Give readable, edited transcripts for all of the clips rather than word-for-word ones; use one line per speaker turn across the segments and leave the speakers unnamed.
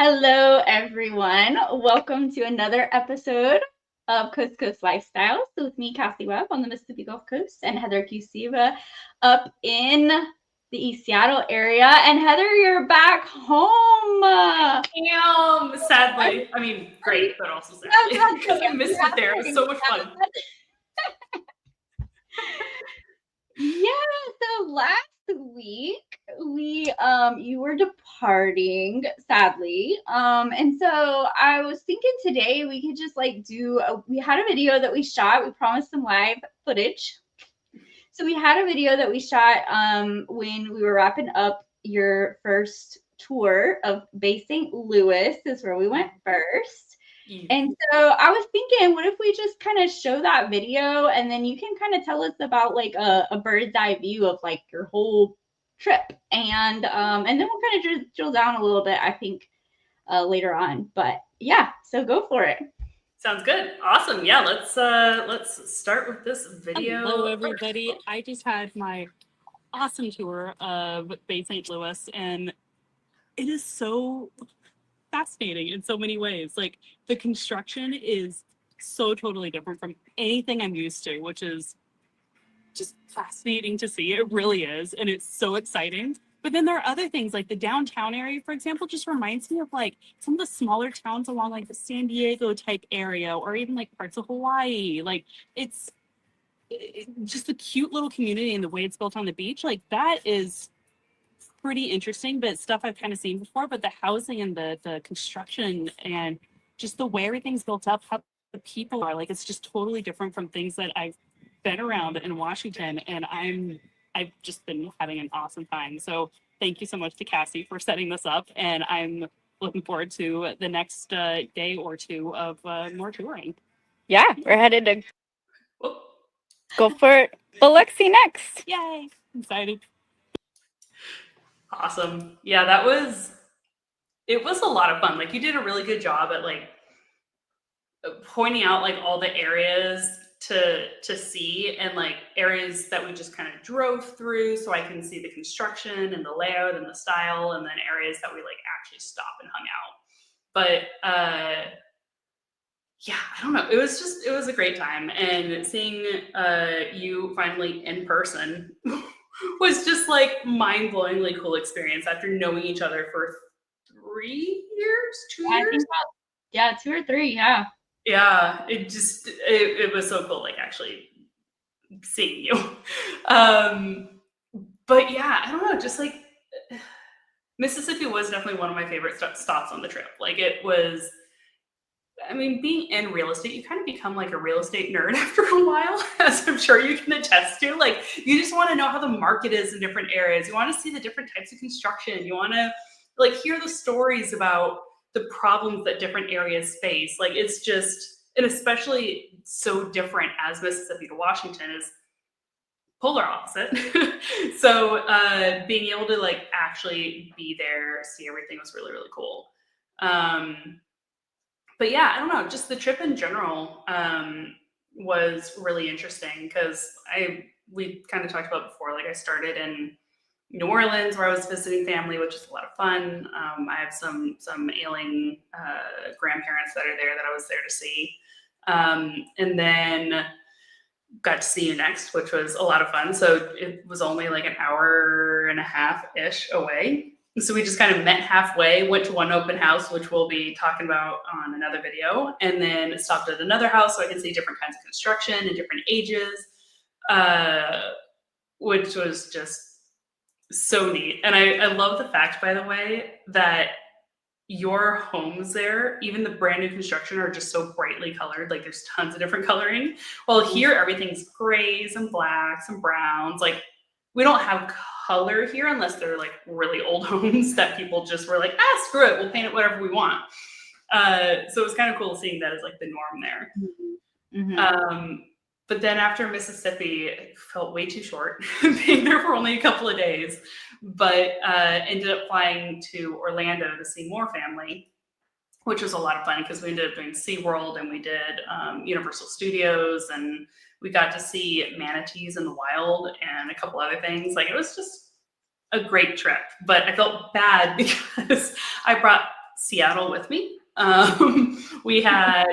Hello, everyone. Welcome to another episode of Coast Coast Lifestyles with me, Cassie Webb, on the Mississippi Gulf Coast, and Heather Cusiva up in the East Seattle area. And Heather, you're back home.
Sadly. I mean, great, but also sadly. Because I missed it there. It was so much fun.
Yeah, so last week you were departing, sadly. And so I was thinking today we could just we had a video that we shot. We promised some live footage. So we had a video that we shot when we were wrapping up your first tour of Bay St. Louis, is where we went first. And so I was thinking, what if we just kind of show that video and then you can kind of tell us about like a bird's eye view of like your whole trip, and then we'll kind of drill down a little bit, I think, later on. But yeah, so go for it.
Sounds good. Awesome. Yeah, let's start with this video.
Hello, everybody. I just had my awesome tour of Bay St. Louis, and it is so fascinating in so many ways. Like, the construction is so totally different from anything I'm used to, which is just fascinating to see. It really is, and it's so exciting. But then there are other things, like the downtown area, for example, just reminds me of like some of the smaller towns along like the San Diego type area, or even like parts of Hawaii. Like, it's just a cute little community, and the way it's built on the beach, like that is pretty interesting, but stuff I've kind of seen before. But the housing and the construction and just the way everything's built up, how the people are, like, it's just totally different from things that I've been around in Washington, and I've just been having an awesome time. So thank you so much to Cassie for setting this up, and I'm looking forward to the next day or two of more touring.
Yeah, we're headed to go for Biloxi next.
Yay! I'm excited.
Awesome. Yeah, it was a lot of fun. Like, you did a really good job at like pointing out like all the areas to see, and like areas that we just kind of drove through so I can see the construction and the layout and the style, and then areas that we like actually stopped and hung out. But yeah, I don't know. It was a great time, and seeing you finally in person was just like mind-blowingly cool experience after knowing each other for 3 years, 2 years.
Yeah, 2 or 3. Yeah.
Yeah, it was so cool, like actually seeing you. But yeah, I don't know, just like Mississippi was definitely one of my favorite stops on the trip. Like, it was, I mean, being in real estate, you kind of become like a real estate nerd after a while, as I'm sure you can attest to. Like, you just want to know how the market is in different areas. You want to see the different types of construction. You want to like hear the stories about the problems that different areas face. Like, it's just, and especially so different as Mississippi to Washington is polar opposite. So being able to like actually be there, see everything was really, really cool. But yeah, I don't know, just the trip in general was really interesting, because we kind of talked about before, like I started in New Orleans where I was visiting family, which is a lot of fun. I have some ailing grandparents that are there that I was there to see. And then got to see you next, which was a lot of fun. So it was only like an hour and a half-ish away. So we just kind of met halfway, went to one open house, which we'll be talking about on another video, and then stopped at another house so I can see different kinds of construction and different ages, which was just so neat. And I love the fact, by the way, that your homes there, even the brand new construction, are just so brightly colored. Like, there's tons of different coloring. While here, everything's grays and blacks and browns. Like, we don't have color here unless they're like really old homes that people just were like, screw it, we'll paint it whatever we want. So it was kind of cool seeing that as like the norm there. Mm-hmm. But then after Mississippi, it felt way too short, being there for only a couple of days, but ended up flying to Orlando to see more family, which was a lot of fun because we ended up doing SeaWorld, and we did Universal Studios, and we got to see manatees in the wild and a couple other things. Like, it was just a great trip, but I felt bad because I brought Seattle with me. We had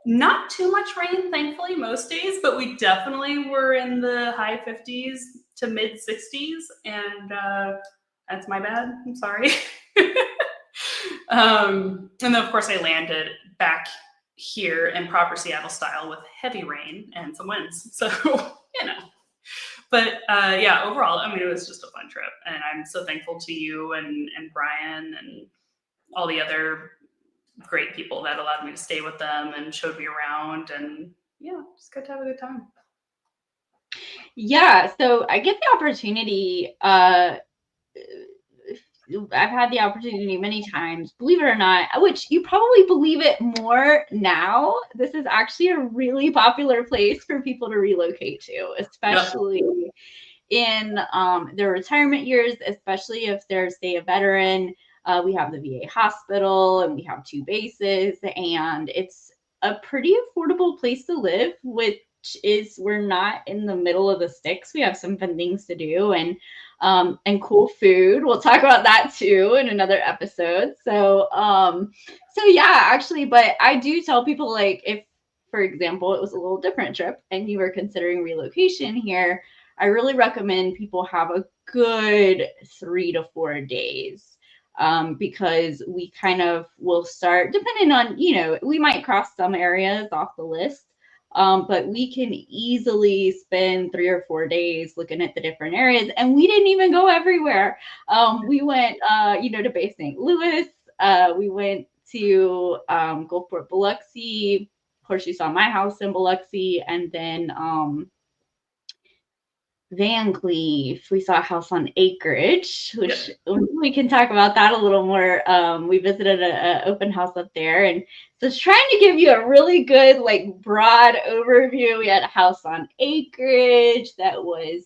not too much rain, thankfully, most days, but we definitely were in the high 50s to mid 60s, and that's my bad. I'm sorry. And then, of course, I landed back here in proper Seattle style with heavy rain and some winds. So, you know. But yeah, overall, I mean, it was just a fun trip. And I'm so thankful to you and Brian and all the other great people that allowed me to stay with them and showed me around. And yeah, just got to have a good time.
Yeah, so I get the opportunity. I've had the opportunity many times, believe it or not, which you probably believe it more now. This is actually a really popular place for people to relocate to, especially in their retirement years, especially if they're, say, a veteran. We have the VA hospital and we have 2 bases, and it's a pretty affordable place to live, which is we're not in the middle of the sticks. We have some fun things to do and cool food. We'll talk about that too in another episode. So yeah, actually, but I do tell people, like, if, for example, it was a little different trip and you were considering relocation here, I really recommend people have a good 3 to 4 days. Because we kind of will start, depending on, you know, we might cross some areas off the list. But we can easily spend 3 or 4 days looking at the different areas, and we didn't even go everywhere. We went, you know, to Bay St. Louis. We went to Gulfport, Biloxi. Of course, you saw my house in Biloxi, and then Van Cleef. We saw a house on Acreage, which we can talk about that a little more. We visited an open house up there, and so it's trying to give you a really good, like, broad overview. We had a house on Acreage that was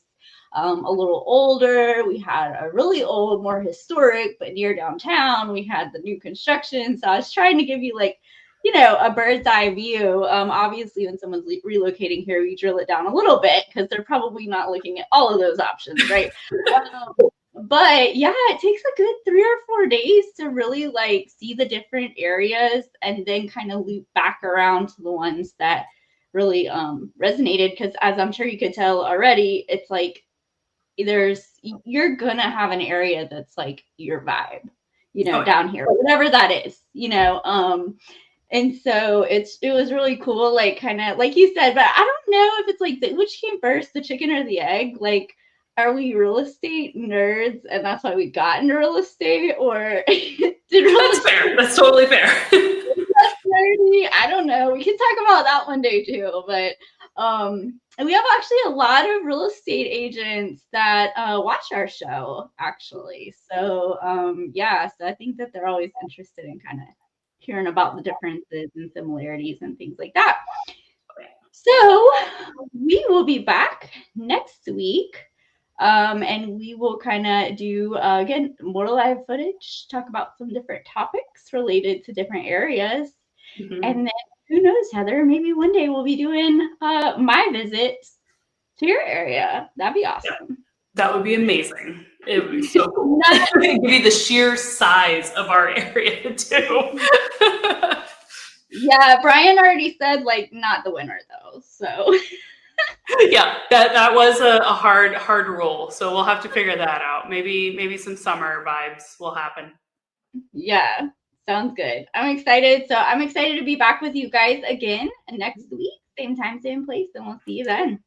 a little older. We had a really old, more historic, but near downtown. We had the new construction. So I was trying to give you, like, you know, a bird's eye view. Obviously, when someone's relocating here, we drill it down a little bit because they're probably not looking at all of those options, right? But yeah, it takes a good 3 or 4 days to really, like, see the different areas and then kind of loop back around to the ones that really resonated. Because as I'm sure you could tell already, it's like you're gonna have an area that's like your vibe, you know, down here, whatever that is, you know. And so it was really cool, like, kind of like you said, but I don't know if it's like which came first, the chicken or the egg. Like, are we real estate nerds and that's why we got into real estate, or
That's fair. That's totally fair.
That's nerdy. I don't know. We can talk about that one day too. But and we have actually a lot of real estate agents that watch our show, actually. So yeah, so I think that they're always interested in kind of hearing about the differences and similarities and things like that. So we will be back next week. And we will kind of do, again, more live footage, talk about some different topics related to different areas. Mm-hmm. And then who knows, Heather, maybe one day we'll be doing my visit to your area. That'd be awesome.
Yeah, that would be amazing. It would be so cool. Give you the sheer size of our area too.
Yeah, Brian already said, like, not the winter though, so.
Yeah, that was a hard rule. So we'll have to figure that out. Maybe some summer vibes will happen.
Yeah, sounds good. I'm excited. So I'm excited to be back with you guys again next week, same time, same place, and we'll see you then.